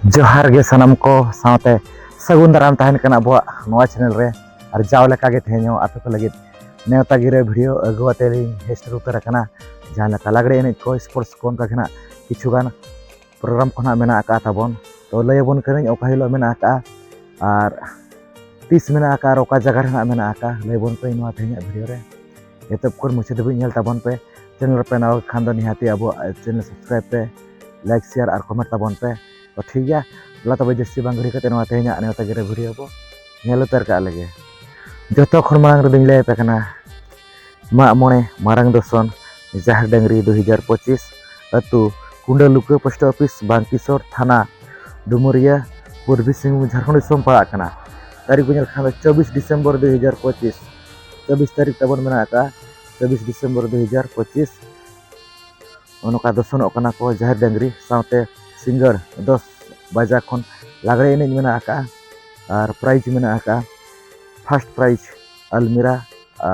जोहार गे सनम को साथे सगुन दाराम तहन कना अबुआ नवा चैनल रे और जाव लेका गे तेहनो आपे को लगित नेवता गिरे वीडियो अगुआते हेस्टर उतर कना जहां लका लागड़े एने को स्पोर्ट्स कोन का खना किछुगान प्रोग्राम कोना मेना आका ताबन तो लयबन करें ओका हिलो मेना आका और तीस मेना आका ओका जगह रे मेना आका लयबन पे नवा तेहनो वीडियो रे एतब कोन मुछे दबि नेल ताबन पे चैनल पे नाव खान दो निहाती अबु चैनल सब्सक्राइब पे लाइक शेयर और कमेंट ताबन पे तो ठीक है ला तब जस्ती बांग घड़ी कते नवा तेहना नेवता गिरे वीडियो को नेल उतर का लगे जतो खन मांग रदिन ले पे कना मा मोने मारंग दसन जहार डंगरी 2025 अतु कुंडलुका पोस्ट ऑफिस बांकिसोर थाना डुमरिया पूर्वी सिंहभूम झारखंड दिसम पड़ा कना तारीख बुझल खान 24 दिसंबर 2025 24 तारीख तबन मेना का 24 दिसंबर 2025 ओनका दसन कना को जहार डंगरी साथे सिंगर 10 बजा खन लागड़े एने मेना का और प्राइज मेना का फर्स्ट प्राइज अलमीरा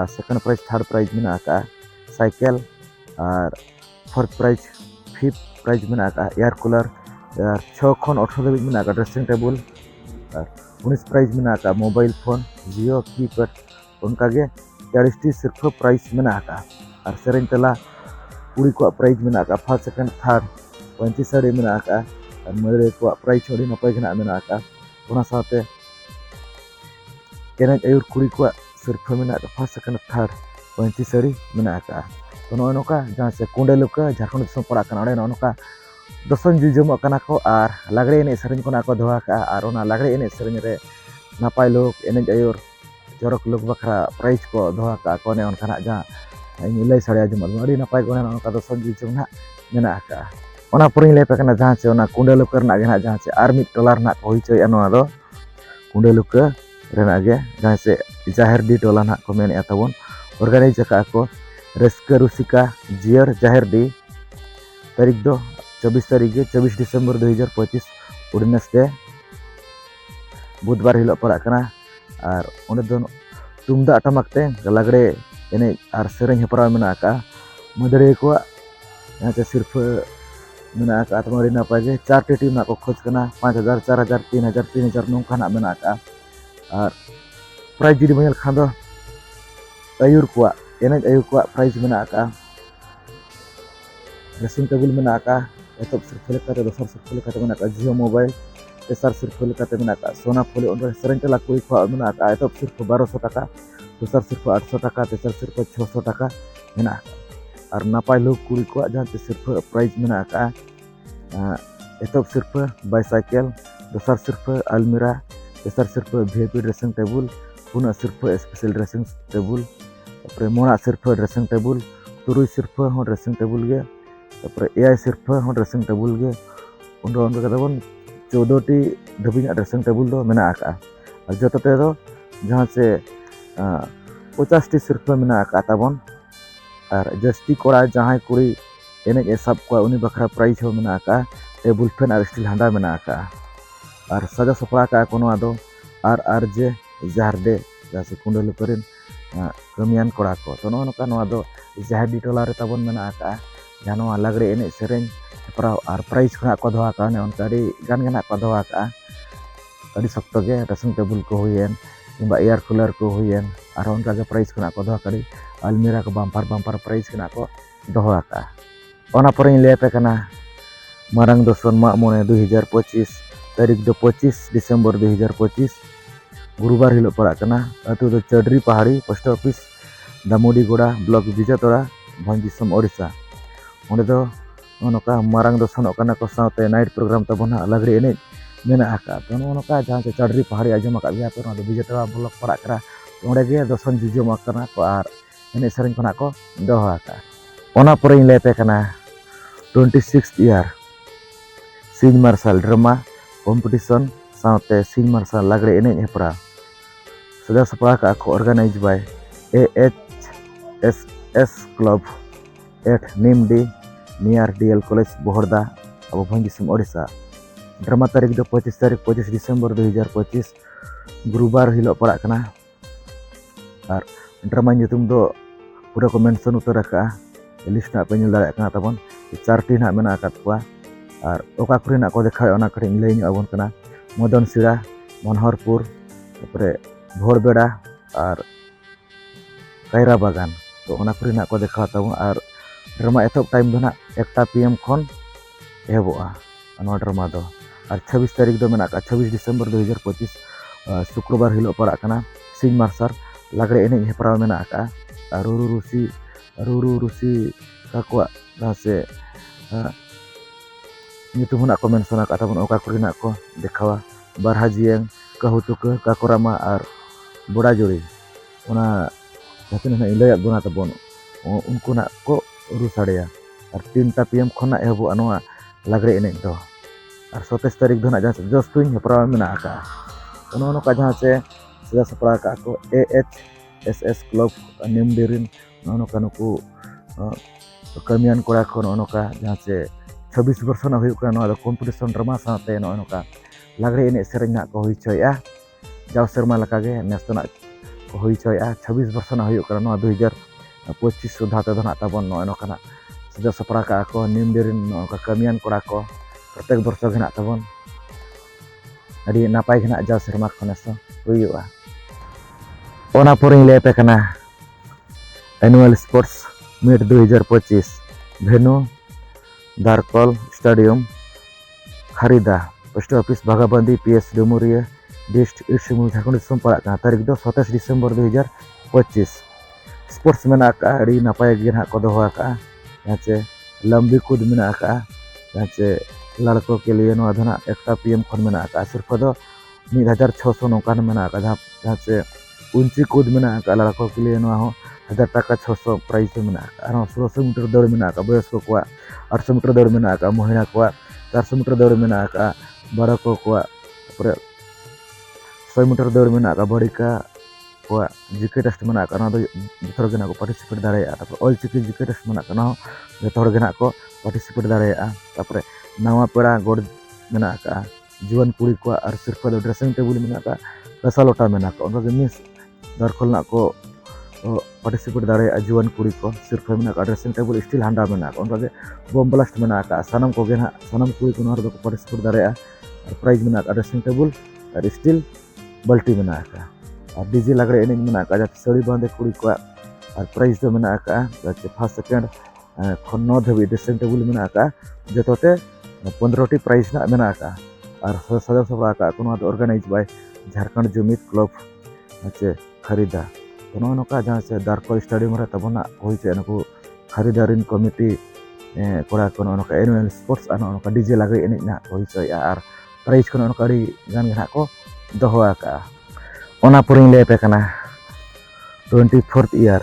सेकंड प्राइज थर्ड प्राइज मेना का साइकिल और फोर्थ प्राइज फिफ्थ प्राइज मेना का एयर कूलर और 6 खन 18 दबिज मेना का ड्रेसिंग टेबल और 19 प्राइज मेना का मोबाइल फोन जियो कीपैड उनका गे 40 टी सिर्फ प्राइज मेना का और सेरेन तला कुड़ी को प्राइज मेना का फर्स्ट सेकंड थर्ड 25 साड़ी मेना का और मरे को प्राइज छोड़ी नपाय गना मेना का ओना साथे केनेज आयुर कुड़ी को सिर्फ मेना का फर्स्ट सेकंड थर्ड 25 साड़ी मेना का तो नोका जहां से कुंडलुका झारखंड दिसम पड़ा कना ओडे नोका दसन जुजम कना को और लागड़े एने सेरेन कोना को दोहा का और ओना लागड़े एने सेरेन रे नापाय लोग एनेज आयुर चरक लोग बखरा प्राइज को दोहा का कोने ओनखाना जहां लय साड़े आजम अड़ी नापाय कोने ओनका दसन जुजम ना मेना का ओना पुरिन ले पे कना जहां से ओना कुंडलुका रना गे ना जहां से आर्मी टोला रना को होइचोय अनवा दो कुंडलुका रना गे जहां से जाहिर डी टोला ना को मेन एतबन ऑर्गेनाइज का को रस्का रुसिका जियर जाहिर डी तारीख दो 24 तारीख गे 24 दिसंबर 2025 उड़नेसते बुधवार हिलो पड़ा कना और ओने दो तुमदा टमकते लागड़े एने और सेरेन हेपरा मेना का मदरे को यहाँ से सिर्फ मेना का तुम्हारी नापाय गे 4 टी टीम ना को खोज कना 5000 4000 3000 3000 नोंखा ना मेना का और प्राइज जुदी बनेल खान दो आयुर को एनेज आयुर को प्राइज मेना का ड्रेसिंग टेबल मेना का एतब सिर्फ लेकाते दोसर सिर्फ लेकाते मेना का जियो मोबाइल तेसर सिर्फ लेकाते मेना का सोना फुले उनरे सेरेन तला कुड़ी को मेना का एतब सिर्फ 1200 टाका दोसर सिर्फ 800 टाका तेसर सिर्फ 600 टाका मेना और नापाय लोग कुड़ी को जहां सिर्फ प्राइज मेना का एतब सिर्फ बाइसाइकिल दोसर सिर्फ अलमीरा तेसर सिर्फ वीआईपी ड्रेसिंग टेबल पुना सिर्फ स्पेशल ड्रेसिंग टेबल तापर मोना सिर्फ ड्रेसिंग टेबल तुरुई सिर्फ हो ड्रेसिंग टेबल गे तापर एआई सिर्फ हो ड्रेसिंग टेबल गे उन कदबन 14 टी धबिना ड्रेसिंग टेबल दो मेना का और जतते दो जहां से 50 टी सिर्फ मेना का ताबन और जस्ती कोड़ा जहां कुड़ी एने सब को उनी बखरा प्राइज हो मेना का टेबल फैन और स्टील हांडा मेना का और सजा सपड़ा का कोनो आदो आर जे जारडे जैसे कुंडलुकरिन कमियान कोड़ा को तो नोका नोआ दो जाहडी टोला रे ताबन मेना का जानो लागड़े एने सेरेन प्रा और प्राइज खना को दोहा का ने उनका डी गान गाना को दोहा का अड़ी सख्त गे ड्रेसिंग टेबल को हुयन किंबा एयर कूलर को हुयन और उनका के प्राइज खना को दोहा कड़ी अलमीरा को बम्पर प्राइज खना को दोहा का ओना पर ले पे कना मारंग दसन मा मोने 2025 तारीख दो 25 दिसंबर 2025 गुरुवार हिलो पड़ा कना अतु दो चडरी पहाड़ी पोस्ट ऑफिस दामोडी गोड़ा ब्लॉक विजयतोड़ा भंजिसम ओडिशा ओंडे दो नोका मारंग दसन कना को साथे नाइट प्रोग्राम तबना लागड़े एने मेना आका तो नोका जहां से चडरी पहाड़ी आजम का बिया तो विजयतोड़ा ब्लॉक पड़ा करा ओंडे गे दसन जुजम कना को और एने सेरेन कना को दोहा का ओना पर ले पे कना 26th year Singh marshal drama competition साथे सिंह मार्शल लागड़े एने हेपरा सजा सपड़ा का को organise by AHSS club at Nimdi near DL college Bohrada अब भंजिसम ओडिशा ड्रामा तारीख दो 25 दिसंबर 2025 गुरुवार हिलो पड़ा कना और ड्रामा nyutum दो पूरा को मेंशन उतर रखा लिस्ट ना पे दाड़ा ताबन 4 टी ना मेना आकात कुआ और ओका कुरिना को देखा ओना कटी लई ᱧᱚᱜ आबोन कना मदन सिड़ा मनहरपुर तारपरे भोरबेड़ा और कायरा बागान तो ओना कुरिना को देखा ताबोन और ड्रामा एतब टाइम दो ना 1 PM खन एहबोआ नोआ ड्रामा दो और 26 तारीख दो मेना का 26 दिसंबर 2025 शुक्रवार हिलो पड़ा कना सिंह मार्शल लागड़े एने हेपराव मेना का रूरू रुसी काकुआ से nyutumun ako mention ka tabon oka kurina ko dekawa barhajieng kahutuke kakorama ar boda juri ona jatin na ilaya buna tabon unku na ko rusadea ar 3 PM khona ehbu anwa lagre ene do ar 27 tarik do na jahan jostuin hepra mena ka ono ka jahan se sudah sepra ka ko AHSS club nimdirin ono kanuku kamian kora ko ono ka jahan se 26 वर्ष ना हुई competition drama साथे नौका लागरे एने Serena को हुई चोया जाव सेरमा लकागे नेसना को हुई चोया 26 वर्ष ना हुई 2025 सुधा ते धना ताबन नौका सजा सपरा का को निमदेरिन नौका कमियान कोड़ा को प्रत्येक वर्ष घना ताबन अडी नापाय घना जाव सेरमा खनेस हुईवा ओना पुरिं लेपे कना एनुअल स्पोर्ट्स मीट 2025 भेनु Darkal stadium Kharida post office Bhagabandi PS Dumuria district East Singhbhum Jharkhand दिसम पड़ा तारीख दो 27 दिसंबर 2025 स्पोर्ट्स मेना का अड़ी नापाय गे को दोहा का याचे लंबी कूद मेना का याचे लड़कों के लिए नो धना 1 PM खन मेना का सिर्फ दो 1600 नौकान मेना का जहाँ से ऊंची कूद मेना का लड़कों के लिए नो 1000 टाका 600 प्राइज मेना का 1600 मीटर दौड़ मेना का वयस्क को 800 मीटर दौड़ मेना का महिला को 400 मीटर दौड़ मेना का बारको को 100 मीटर दौड़ मेना का बड़िका को जीके टेस्ट मेना का ना जथर गेना को पार्टिसिपेट दाड़ेया तापर ऑल चिकी जीके टेस्ट मेना का ना जथर गेना को पार्टिसिपेट दाड़ेया तापर नवा पेड़ा गोड़ मेना का जुवान कुड़ी को और सिर्फ ड्रेसिंग टेबल मेना का कसा लोटा मेना का उनका मिस दरखल ना को पार्टिसिपेट दाड़े जुवान कुड़ी को सिर्फ मेना का ड्रेसिंग टेबल स्टील हांडा मेना का उनका बम ब्लास्ट मेना का सनम को गेना सनम कुड़ी को नहर दो पार्टिसिपेट दाड़े और प्राइज मेना का ड्रेसिंग टेबल और स्टील बल्टी मेना का और डीजे लागड़े एने मेना का जाते सड़ी बांधे कुड़ी को और प्राइज दो मेना का जाते फर्स्ट सेकंड खन 9 धबी ड्रेसिंग टेबल मेना का जतोते 15टी प्राइज ना मेना का और सदर सभा का कोनो organise by Jharkhand Jumit club अच्छे खरीदा तो नौका जहाँ से दारकल स्टेडियम रे तबना होई से नको खरीदारिन कमिटी कोड़ा को नौका एनुअल स्पोर्ट्स और नौका डीजे लागे एने ना होई से और प्राइज को नौका डी गान घना को दोहवा का ओना पुरिं ले पे कना 24th year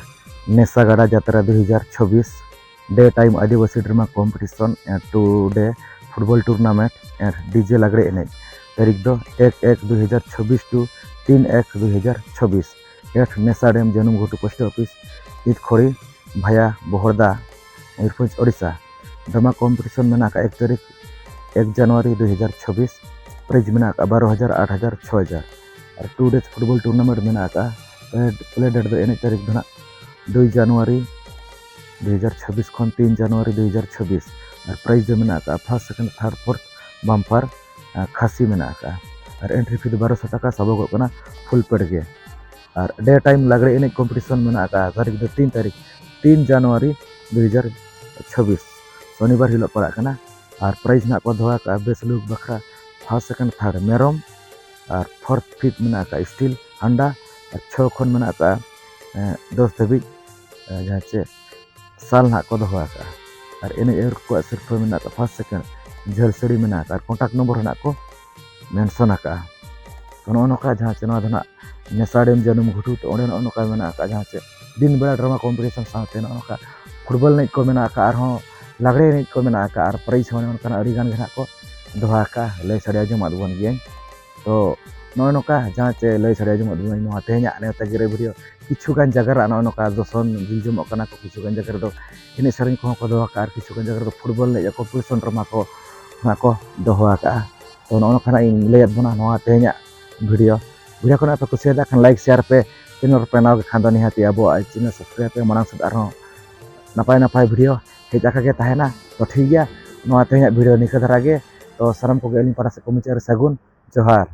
Nesagada yatra 2026 day time Adivasi drama competition and 2 day football tournament and DJ लागड़े एने तारीख दो 1/1/2026 to 3/1/2026 at Nesa dam Janum Ghutu post office Idkhodi भाया बोहरदा मयूरभंज ओडिशा ड्रामा कॉम्पिटिशन मेना का 1 तारीख 1 जनवरी 2026 प्राइज मेना का 12,000 8,000 6,000 और 2 डेज फुटबॉल टूर्नामेंट मेना का प्ले डेट दो एने तारीख धना 2 जनवरी 2026 खन 3 जनवरी 2026 और प्राइज दो मेना का first second third fourth bumper खासी मेना का और एंट्री फी 1200 टाका सबक करना फुल पेड गे और डे टाइम लागड़े एने कॉम्पिटिशन मेना का तारीख दो 3 जनवरी 2026 शनिवार हिलो पड़ा कना और प्राइज ना को दोहा का बेस लुक बखरा फर्स्ट सेकंड थर्ड मेरम और फोर्थ फिफ्थ मेना का स्टील हांडा और 6 खन मेना का 10 धबी जहाँ से साल ना को दोहा का और एने एर को सिर्फ मेना का फर्स्ट सेकंड झल सड़ी मेना का कॉन्टैक्ट नंबर ना को मेंशन का तो नौका जहाँ से ना नेसा डैम जनुम घुटू तो ओंडे नौका मेना का जहाँ से दिन बेला ड्रामा कॉम्पिटिशन साथे नौका फुटबॉल नहीं को मेना का और लागड़े नहीं को मेना का और प्राइज होने उनका अड़ी गान घना को दोहा का लय सड़िया जमा दुबन गे तो नौका जहाँ से लय सड़िया जमा दुबन नो तेहኛ नेता गिरे भिडियो किछुगान जगह नौका दोसन जिजम को किछुगान जगह दो इन सरिंग को दोहा का किछुगान जगह दो फुटबॉल नहीं कॉम्पिटिशन ड्रामा को दोहा का तो नौका इन लय बना तेहኛ वीडियो को पे कुसिया खान लाइक शेयर पे चैनल पे नाव खान दो निहाती अब चैनल सब्सक्राइब पे मांग से नपाय नपाय वीडियो हेजा के तहना तो ठीक गया तेज वीडियो निका धारा गे तो साराम को पारा से को मुचाद सागुन जोहार।